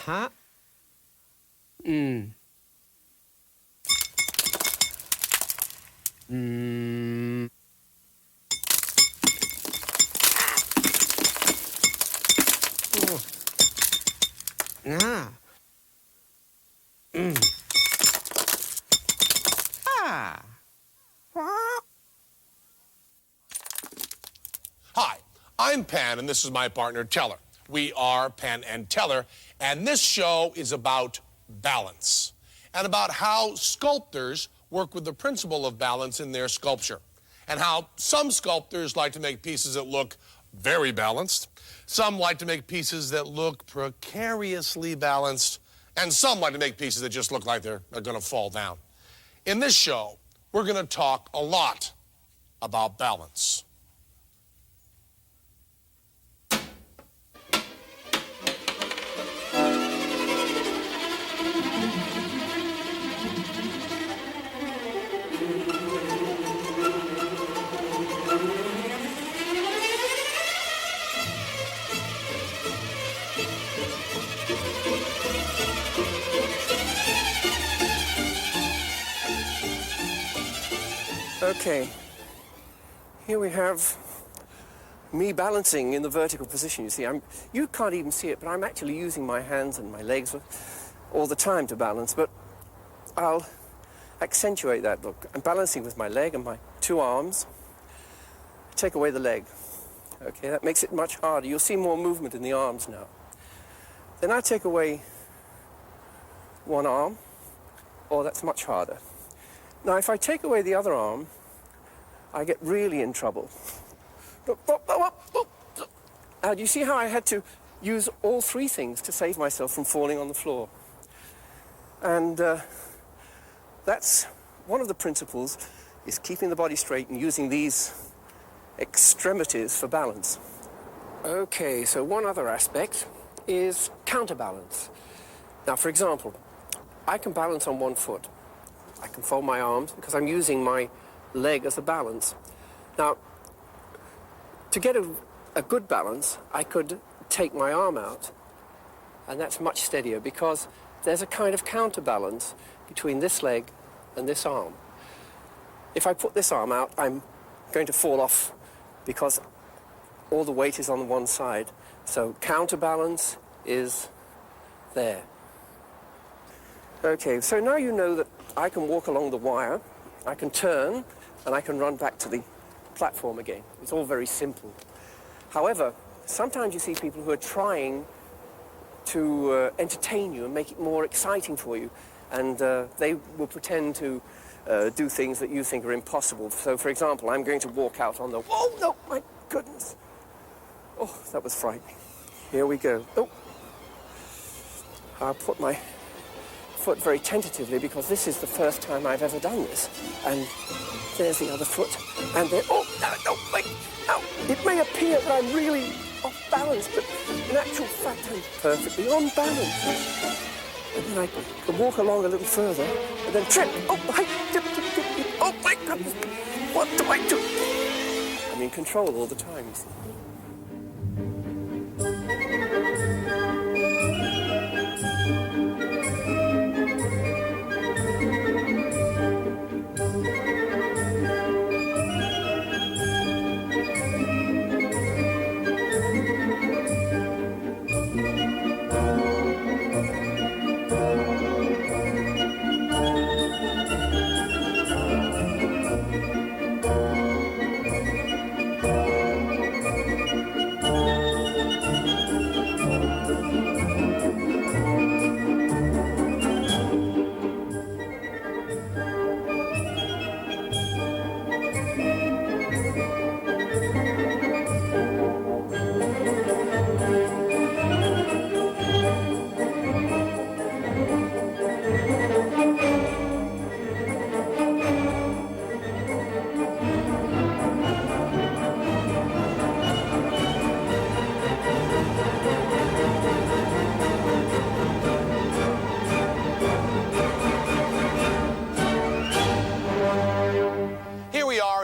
Huh? Mm. Mm. Oh. Ah. Mm. Ah. Hi, I'm Penn, and this is my partner, Teller. We are Penn and Teller, and this show is about balance and about how sculptors work with the principle of balance in their sculpture, and how some sculptors like to make pieces that look very balanced, some like to make pieces that look precariously balanced, and some like to make pieces that just look like they're going to fall down. In this show, we're going to talk a lot about balance. Okay, here we have me balancing in the vertical position. You see, you can't even see it, but I'm actually using my hands and my legs all the time to balance, but I'll accentuate that. Look, I'm balancing with my leg and my two arms. Take away the leg. Okay, that makes it much harder. You'll see more movement in the arms now. Then I take away one arm. Oh, that's much harder. Now, if I take away the other arm, I get really in trouble. Now, do you see how I had to use all three things to save myself from falling on the floor? And that's one of the principles, is keeping the body straight and using these extremities for balance. Okay, so one other aspect is counterbalance. Now, for example, I can balance on one foot. I can fold my arms because I'm using my leg as a balance. Now, to get a good balance, I could take my arm out, and that's much steadier because there's a kind of counterbalance between this leg and this arm. If I put this arm out, I'm going to fall off because all the weight is on one side. So counterbalance is there. Okay, so now you know that I can walk along the wire, I can turn, and I can run back to the platform again. It's all very simple. However, sometimes you see people who are trying to entertain you and make it more exciting for you, and they will pretend to do things that you think are impossible. So, for example, I'm going to walk out on the... Oh, no, my goodness. Oh, that was frightening. Here we go. Oh. I'll put my foot very tentatively because this is the first time I've ever done this. And there's the other foot. And then, oh, no, wait, no. It may appear that I'm really off balance, but in actual fact, I'm perfectly on balance. And then I can walk along a little further and then trip. Oh, oh my goodness. What do I do? I'm in control all the time, you see.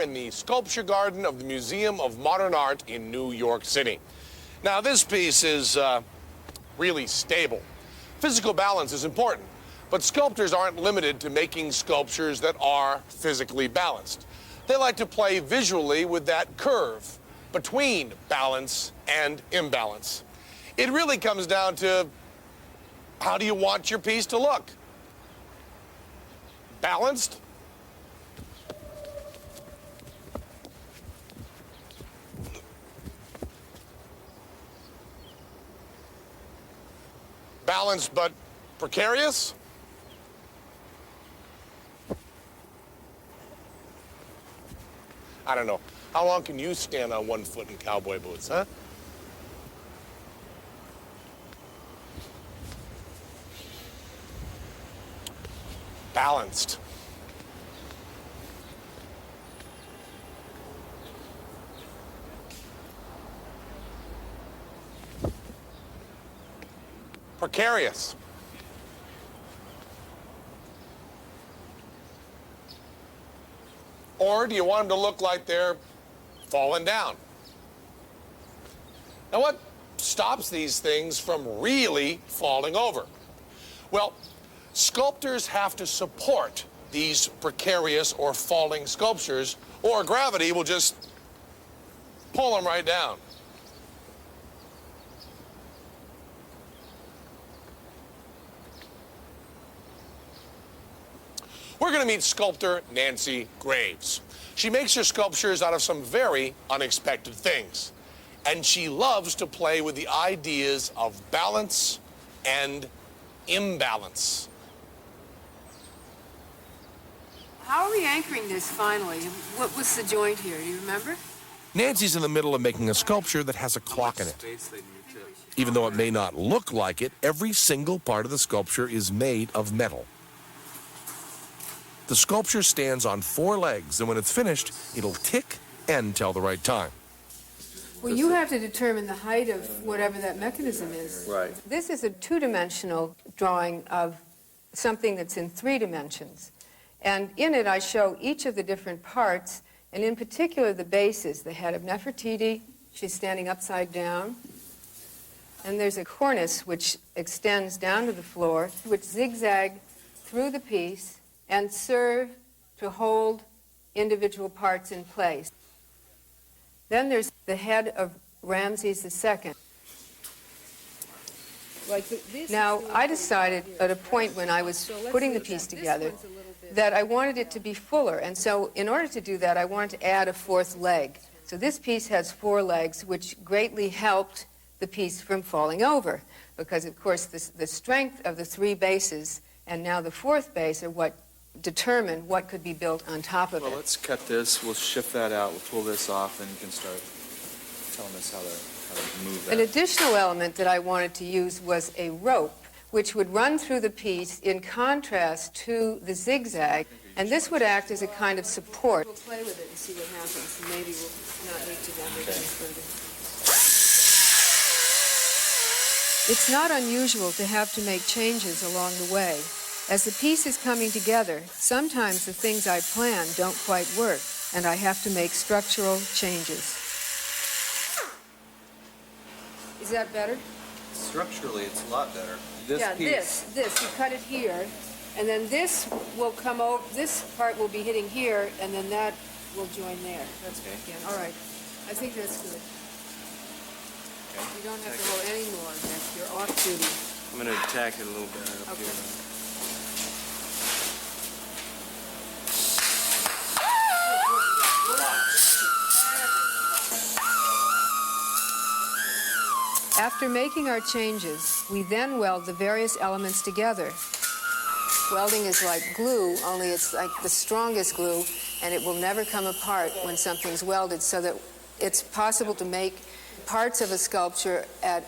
In the sculpture garden of the Museum of Modern Art in New York City. Now, this piece is really stable. Physical balance is important, but sculptors aren't limited to making sculptures that are physically balanced. They like to play visually with that curve between balance and imbalance. It really comes down to, how do you want your piece to look? Balanced? Balanced but precarious? I don't know. How long can you stand on one foot in cowboy boots, huh? Balanced. Precarious. Or do you want them to look like they're falling down? Now, what stops these things from really falling over? Well, sculptors have to support these precarious or falling sculptures, or gravity will just pull them right down. We're going to meet sculptor Nancy Graves. She makes her sculptures out of some very unexpected things. And she loves to play with the ideas of balance and imbalance. How are we anchoring this finally? What was the joint here? Do you remember? Nancy's in the middle of making a sculpture that has a clock in it. Even though it may not look like it, every single part of the sculpture is made of metal. The sculpture stands on 4 legs, and when it's finished, it'll tick and tell the right time. Well, you have to determine the height of whatever that mechanism is. Right. This is a 2-dimensional drawing of something that's in 3 dimensions. And in it, I show each of the different parts, and in particular, the bases. The head of Nefertiti, she's standing upside down. And there's a cornice which extends down to the floor, which zigzag through the piece and serve to hold individual parts in place. Then there's the head of Ramses II. Now, I decided at a point when I was putting the piece together that I wanted it to be fuller, and so in order to do that, I wanted to add a 4th leg. So this piece has 4 legs, which greatly helped the piece from falling over, because, of course, the strength of the 3 bases and now the 4th base are what determine what could be built on top of it. Well, let's cut this. We'll shift that out. We'll pull this off, and you can start telling us how to move that. An additional element that I wanted to use was a rope, which would run through the piece in contrast to the zigzag, and this would act as a kind of support. We'll play with it and see what happens, and maybe we'll not need to damage any further. It's not unusual to have to make changes along the way. As the piece is coming together, sometimes the things I plan don't quite work, and I have to make structural changes. Is that better? Structurally, it's a lot better. This. You cut it here, and then this will come over, this part will be hitting here, and then that will join there. That's Okay. again. All right. I think that's good. Okay. You don't have to hold any more, Nick. You're off duty. I'm going to attack it a little bit up Okay. here. After making our changes, we then weld the various elements together. Welding is like glue, only it's like the strongest glue, and it will never come apart when something's welded, so that it's possible to make parts of a sculpture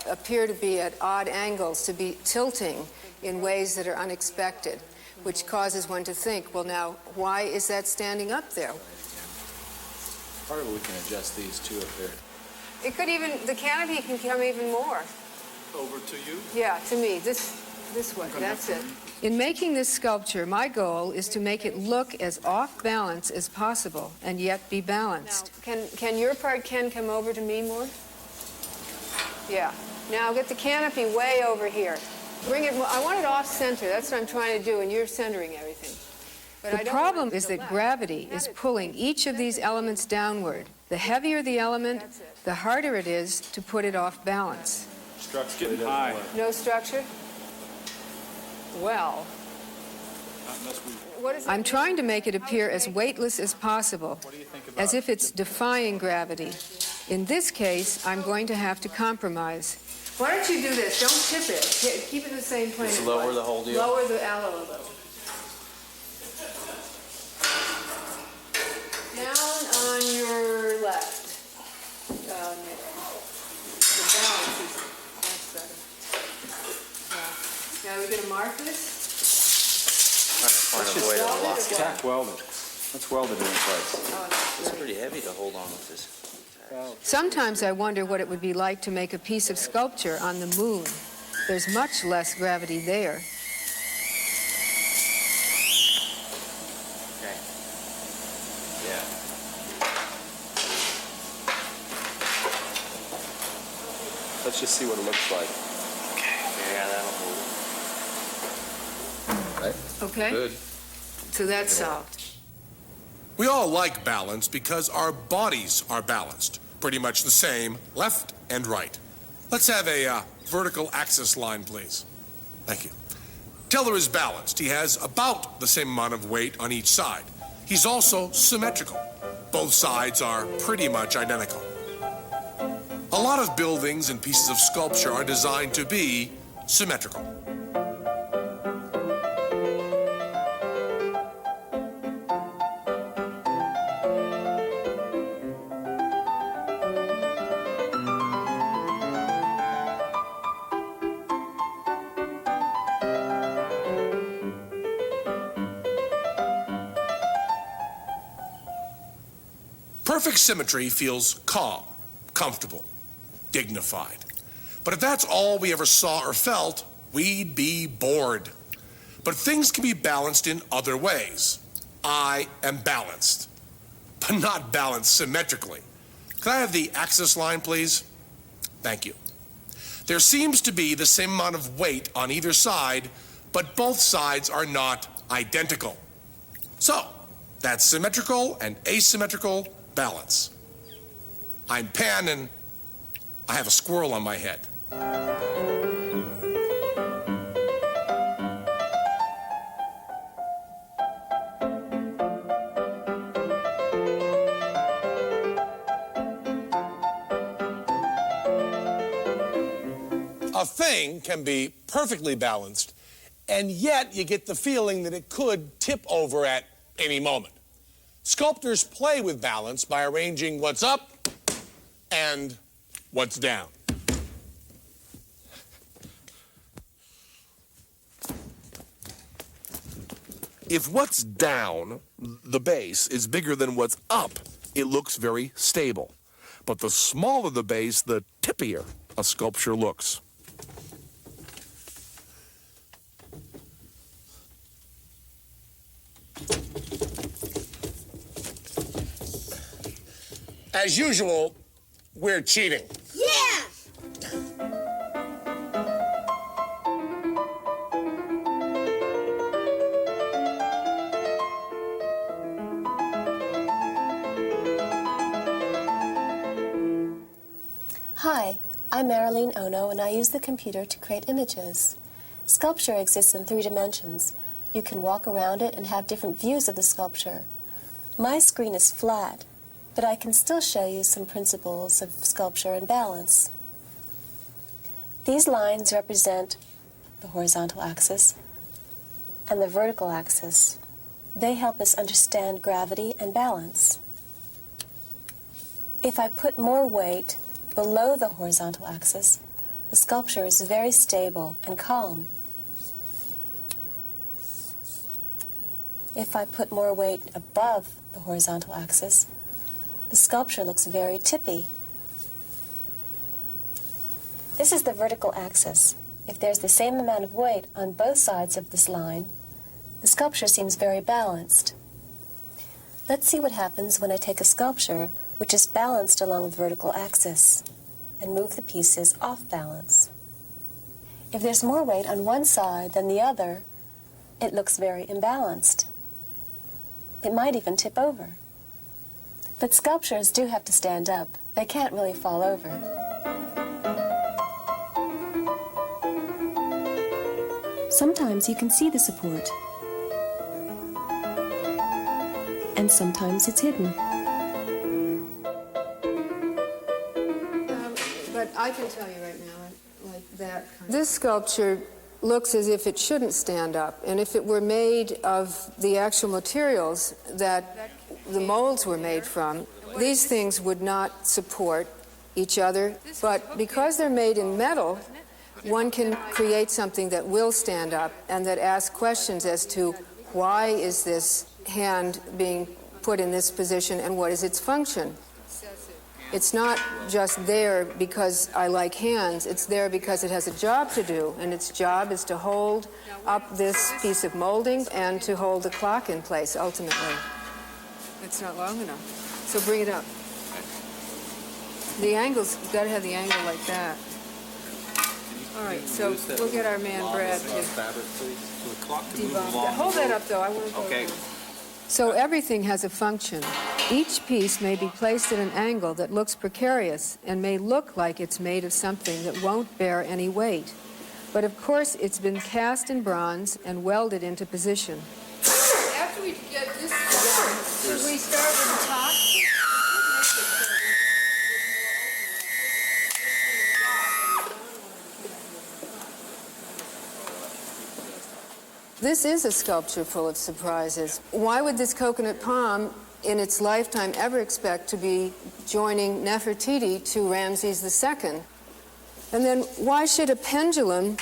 appear to be at odd angles, to be tilting in ways that are unexpected, which causes one to think, well, now, why is that standing up there? Part of it, we can adjust these two up there. It could even, the canopy can come even more. Over to you? Yeah, to me, this way, that's it. In making this sculpture, my goal is to make it look as off balance as possible and yet be balanced. Now, can your part, Ken, come over to me more? Yeah. Now get the canopy way over here. Bring it, I want it off-center. That's what I'm trying to do, and you're centering everything. But the problem is that gravity is pulling each of these elements downward. The heavier the element, the harder it is to put it off balance. Structure getting high. No structure? Well, I'm trying to make it appear as weightless as possible, as if it's defying gravity. In this case, I'm going to have to compromise. Why don't you do this? Don't tip it. Keep it in the same plane. Just lower the whole deal. Lower the aloe a little. Down on your left. Down there. The balance is much better. Now we're going to mark this. Find a way to lock it. Tack welded. Let's weld it in place. Oh, It's pretty heavy to hold on with this. Sometimes I wonder what it would be like to make a piece of sculpture on the moon. There's much less gravity there. Okay. Yeah. Let's just see what it looks like. Okay. Yeah, that'll hold. Right? Okay? Good. So that's solved. We all like balance because our bodies are balanced, pretty much the same, left and right. Let's have a vertical axis line, please. Thank you. Teller is balanced. He has about the same amount of weight on each side. He's also symmetrical. Both sides are pretty much identical. A lot of buildings and pieces of sculpture are designed to be symmetrical. Perfect symmetry feels calm, comfortable, dignified. But if that's all we ever saw or felt, we'd be bored. But things can be balanced in other ways. I am balanced, but not balanced symmetrically. Can I have the axis line, please? Thank you. There seems to be the same amount of weight on either side, but both sides are not identical. So, that's symmetrical and asymmetrical balance. I'm Penn, and I have a squirrel on my head. A thing can be perfectly balanced, and yet you get the feeling that it could tip over at any moment. Sculptors play with balance by arranging what's up and what's down. If what's down, the base, is bigger than what's up, it looks very stable. But the smaller the base, the tippier a sculpture looks. As usual, we're cheating. Yeah! Hi, I'm Marilyn Ono, and I use the computer to create images. Sculpture exists in 3 dimensions. You can walk around it and have different views of the sculpture. My screen is flat, but I can still show you some principles of sculpture and balance. These lines represent the horizontal axis and the vertical axis. They help us understand gravity and balance. If I put more weight below the horizontal axis, the sculpture is very stable and calm. If I put more weight above the horizontal axis, the sculpture looks very tippy. This is the vertical axis. If there's the same amount of weight on both sides of this line, the sculpture seems very balanced. Let's see what happens when I take a sculpture which is balanced along the vertical axis and move the pieces off balance. If there's more weight on one side than the other, it looks very imbalanced. It might even tip over. But sculptures do have to stand up. They can't really fall over. Sometimes you can see the support, and sometimes it's hidden. But I can tell you right now, like that kind. This sculpture looks as if it shouldn't stand up, and if it were made of the actual materials that the molds were made from, these things would not support each other. But because they're made in metal, one can create something that will stand up and that asks questions as to why is this hand being put in this position and what is its function. It's not just there because I like hands, it's there because it has a job to do, and its job is to hold up this piece of molding and to hold the clock in place, ultimately. It's not long enough, so bring it up. The angles, you've got to have the angle like that. All right, so we'll get our man Brad to debunk that. Hold that up, though, I want to go Okay. down. So everything has a function. Each piece may be placed at an angle that looks precarious and may look like it's made of something that won't bear any weight. But of course, it's been cast in bronze and welded into position. After we get this done, should we start with the top? This is a sculpture full of surprises. Why would this coconut palm in its lifetime ever expect to be joining Nefertiti to Ramses II? And then why should a pendulum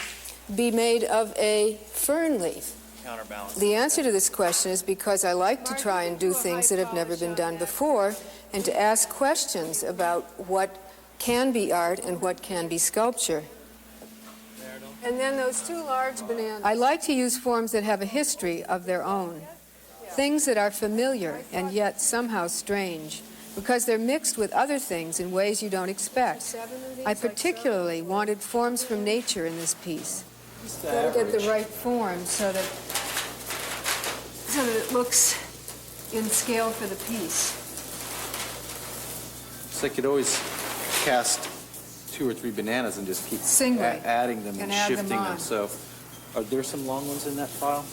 be made of a fern leaf? Counterbalance. The answer to this question is because I like to try and do things that have never been done before and to ask questions about what can be art and what can be sculpture. And then those two large bananas. I like to use forms that have a history of their own. Things that are familiar and yet somehow strange, because they're mixed with other things in ways you don't expect. I particularly wanted forms from nature in this piece. Got to get the right form so that it looks in scale for the piece. It's like you'd always cast 2 or 3 bananas and just keep Singly. adding them and Add them shifting on. them. So, are there some long ones in that file?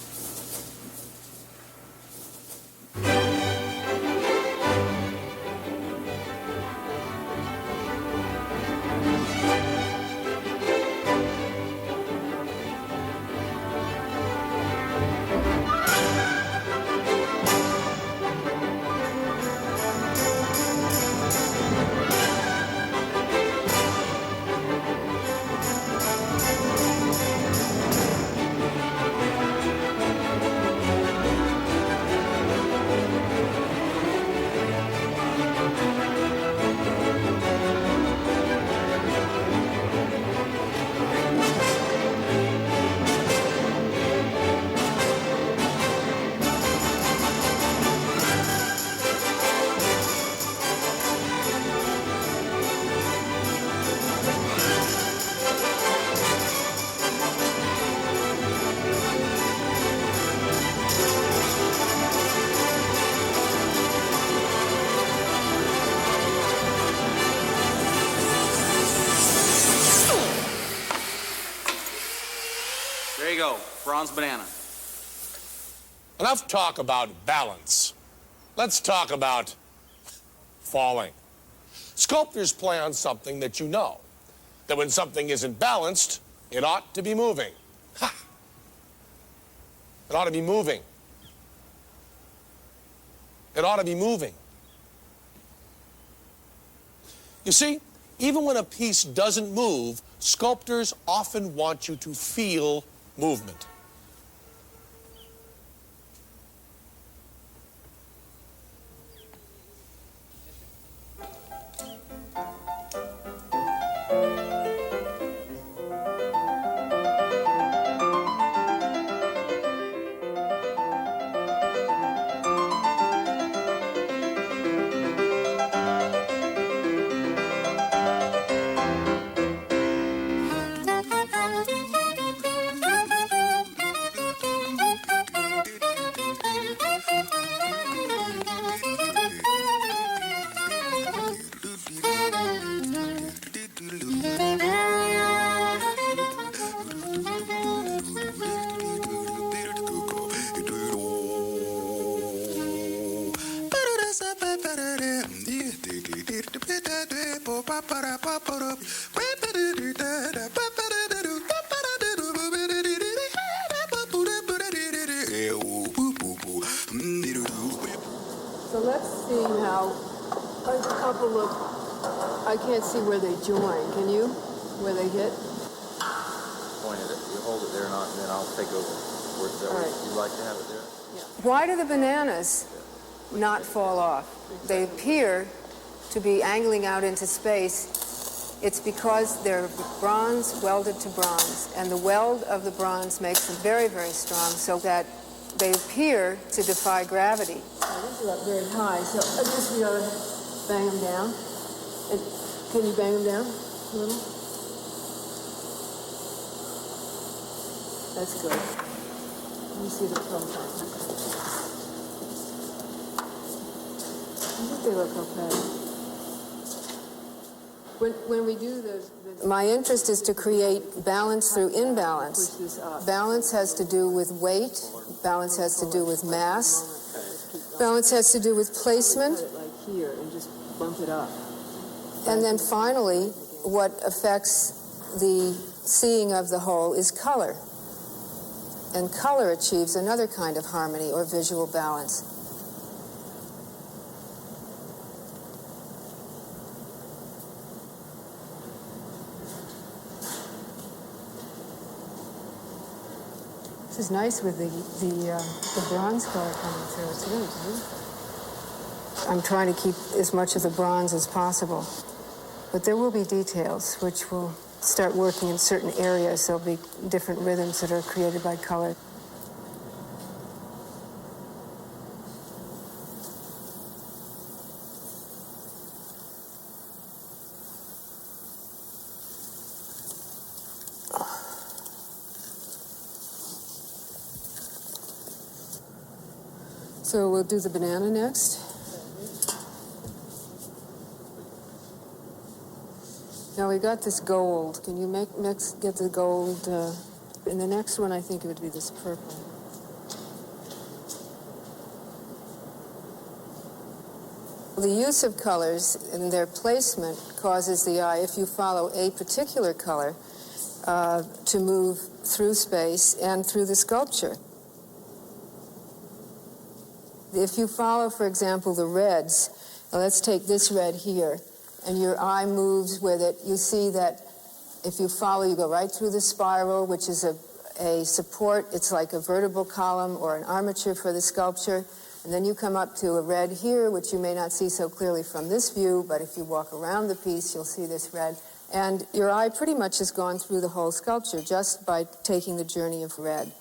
There you go, bronze banana. Enough talk about balance. Let's talk about falling. Sculptors play on something that you know, that when something isn't balanced, it ought to be moving. Ha! It ought to be moving. It ought to be moving. You see, even when a piece doesn't move, sculptors often want you to feel movement. now, there's a couple of, I can't see where they join. Can you? Where they hit? Point at it. You hold it there, and then I'll take over. Is that All where right. you'd like to have it there? Why do the bananas not fall off? They appear to be angling out into space. It's because they're bronze welded to bronze, and the weld of the bronze makes them very, very strong, so that they appear to defy gravity. Now, these are up very high, so I guess we ought to bang them down. And can you bang them down a little? That's good. Let me see the profile. I think they look okay. When we do my interest is to create balance through imbalance. Balance has to do with weight. Balance has to do with mass. Balance has to do with placement. Like here and just bump it up. And then finally, what affects the seeing of the whole is color. And color achieves another kind of harmony or visual balance. This is nice with the bronze color coming through. It's really beautiful. I'm trying to keep as much of the bronze as possible. But there will be details which will start working in certain areas. There'll be different rhythms that are created by color. So we'll do the banana next. Now we got this gold. Can you get the gold? In the next one, I think it would be this purple. The use of colors and their placement causes the eye, if you follow a particular color, to move through space and through the sculpture. If you follow, for example, the reds, now let's take this red here, and your eye moves with it, you see that if you follow, you go right through the spiral, which is a support. It's like a vertebral column or an armature for the sculpture. And then you come up to a red here, which you may not see so clearly from this view, but if you walk around the piece, you'll see this red. And your eye pretty much has gone through the whole sculpture just by taking the journey of red.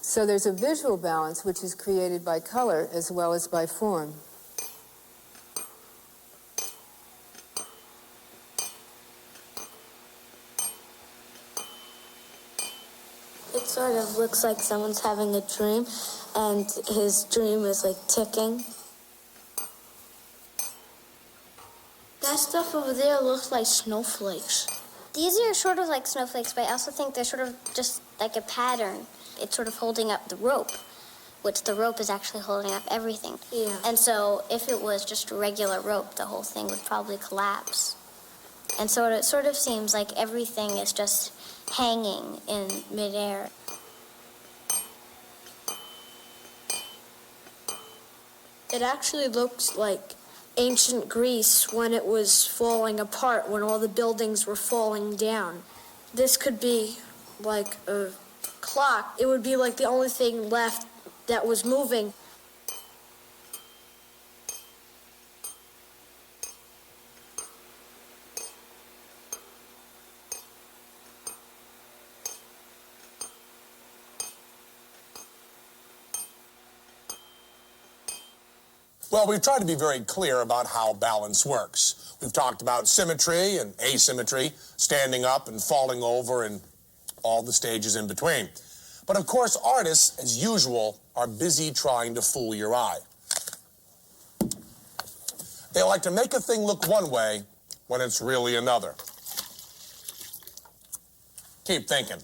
So there's a visual balance which is created by color as well as by form. It sort of looks like someone's having a dream, and his dream is like ticking. That stuff over there looks like snowflakes. These are sort of like snowflakes, but I also think they're sort of just like a pattern. It's sort of holding up the rope, which the rope is actually holding up everything. Yeah. And so if it was just a regular rope, the whole thing would probably collapse. And so it sort of seems like everything is just hanging in midair. It actually looks like ancient Greece when it was falling apart, when all the buildings were falling down. This could be like a clock. It would be like the only thing left that was moving. Well, we've tried to be very clear about how balance works. We've talked about symmetry and asymmetry, standing up and falling over, and all the stages in between. But of course, artists, as usual, are busy trying to fool your eye. They like to make a thing look one way when it's really another. Keep thinking.